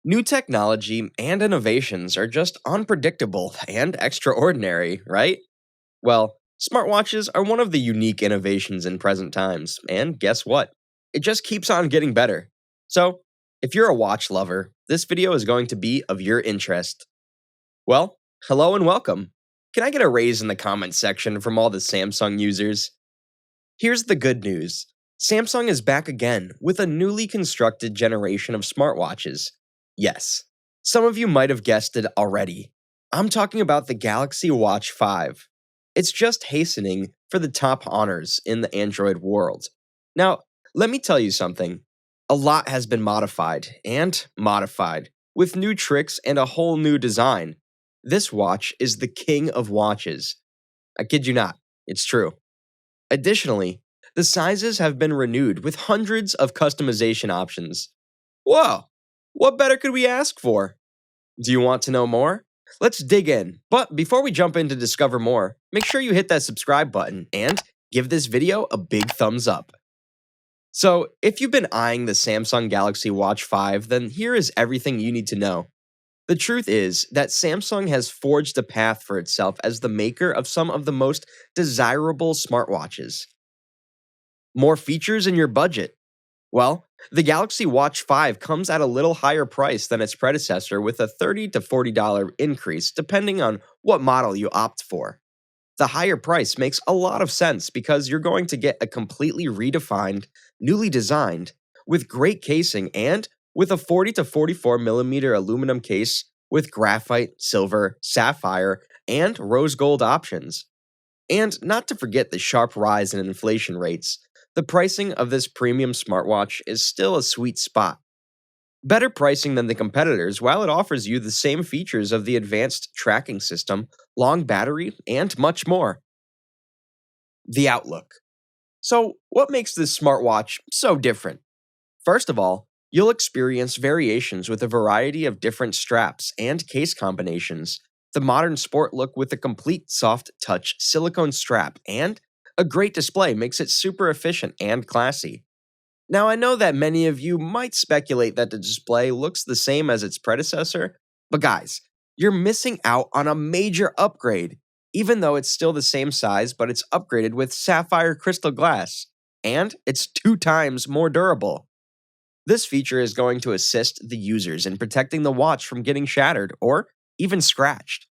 New technology and innovations are just unpredictable and extraordinary, right? Well, smartwatches are one of the unique innovations in present times, and guess what? It just keeps on getting better. So, if you're a watch lover, this video is going to be of your interest. Well, hello and welcome. Can I get a raise in the comments section from all the Samsung users? Here's the good news. Samsung is back again with a newly constructed generation of smartwatches. Yes, some of you might have guessed it already. I'm talking about the Galaxy Watch 5. It's just hastening for the top honors in the Android world. Now, let me tell you something. A lot has been modified, with new tricks and a whole new design. This watch is the king of watches. I kid you not, it's true. Additionally, the sizes have been renewed with hundreds of customization options. Whoa, what better could we ask for? Do you want to know more? Let's dig in, but before we jump in to discover more, make sure you hit that subscribe button and give this video a big thumbs up. So, if you've been eyeing the Samsung Galaxy Watch 5, then here is everything you need to know. The truth is that Samsung has forged a path for itself as the maker of some of the most desirable smartwatches. More features in your budget. Well, the Galaxy Watch 5 comes at a little higher price than its predecessor with a $30 to $40 increase depending on what model you opt for. The higher price makes a lot of sense because you're going to get a completely redefined, newly designed, with great casing and with a 40 to 44 millimeter aluminum case with graphite, silver, sapphire, and rose gold options. And not to forget the sharp rise in inflation rates, the pricing of this premium smartwatch is still a sweet spot. Better pricing than the competitors while it offers you the same features of the advanced tracking system, long battery, and much more. The outlook. So, what makes this smartwatch so different? First of all, you'll experience variations with a variety of different straps and case combinations, the modern sport look with a complete soft touch silicone strap, and a great display makes it super efficient and classy. Now, I know that many of you might speculate that the display looks the same as its predecessor, but guys, you're missing out on a major upgrade. Even though it's still the same size, but it's upgraded with sapphire crystal glass, and it's 2 times more durable. This feature is going to assist the users in protecting the watch from getting shattered or even scratched.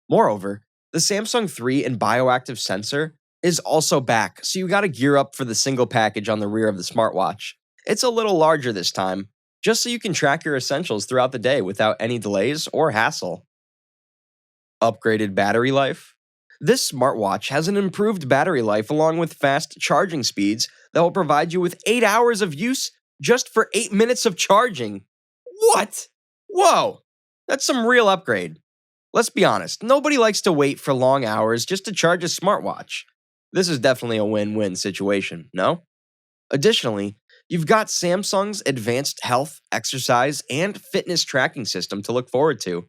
Moreover, the Samsung 3 and bioactive sensor is also back, so you gotta gear up for the single package on the rear of the smartwatch. It's a little larger this time, just so you can track your essentials throughout the day without any delays or hassle. Upgraded battery life. This smartwatch has an improved battery life along with fast charging speeds that will provide you with 8 hours of use just for 8 minutes of charging. What? Whoa, that's some real upgrade. Let's be honest, nobody likes to wait for long hours just to charge a smartwatch. This is definitely a win-win situation, no? Additionally, you've got Samsung's advanced health, exercise, and fitness tracking system to look forward to,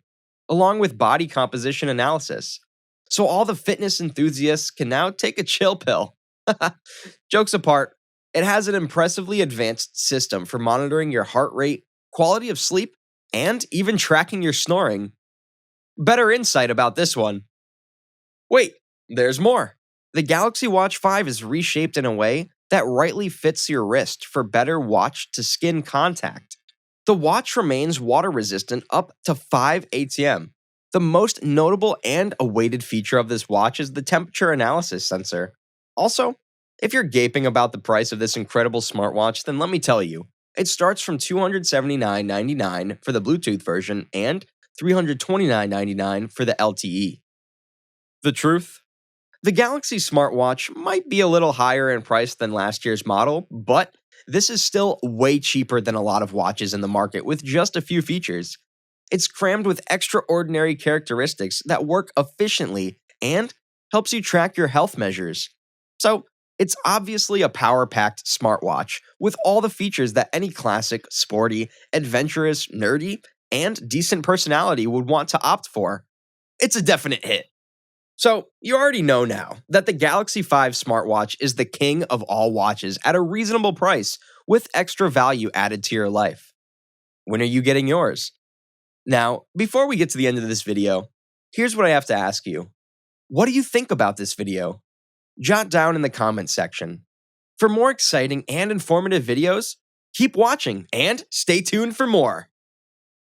along with body composition analysis. So all the fitness enthusiasts can now take a chill pill. Jokes apart, it has an impressively advanced system for monitoring your heart rate, quality of sleep, and even tracking your snoring. Better insight about this one. Wait, there's more. The Galaxy Watch 5 is reshaped in a way that rightly fits your wrist for better watch-to-skin contact. The watch remains water-resistant up to 5 ATM. The most notable and awaited feature of this watch is the temperature analysis sensor. Also, if you're gaping about the price of this incredible smartwatch, then let me tell you, it starts from $279.99 for the Bluetooth version and $329.99 for the LTE. The truth? The Galaxy smartwatch might be a little higher in price than last year's model, but this is still way cheaper than a lot of watches in the market with just a few features. It's crammed with extraordinary characteristics that work efficiently and helps you track your health measures. So, it's obviously a power-packed smartwatch with all the features that any classic, sporty, adventurous, nerdy, and decent personality would want to opt for. It's a definite hit. So, you already know now that the Galaxy 5 smartwatch is the king of all watches at a reasonable price with extra value added to your life. When are you getting yours? Now, before we get to the end of this video, here's what I have to ask you. What do you think about this video? Jot down in the comments section. For more exciting and informative videos, keep watching and stay tuned for more.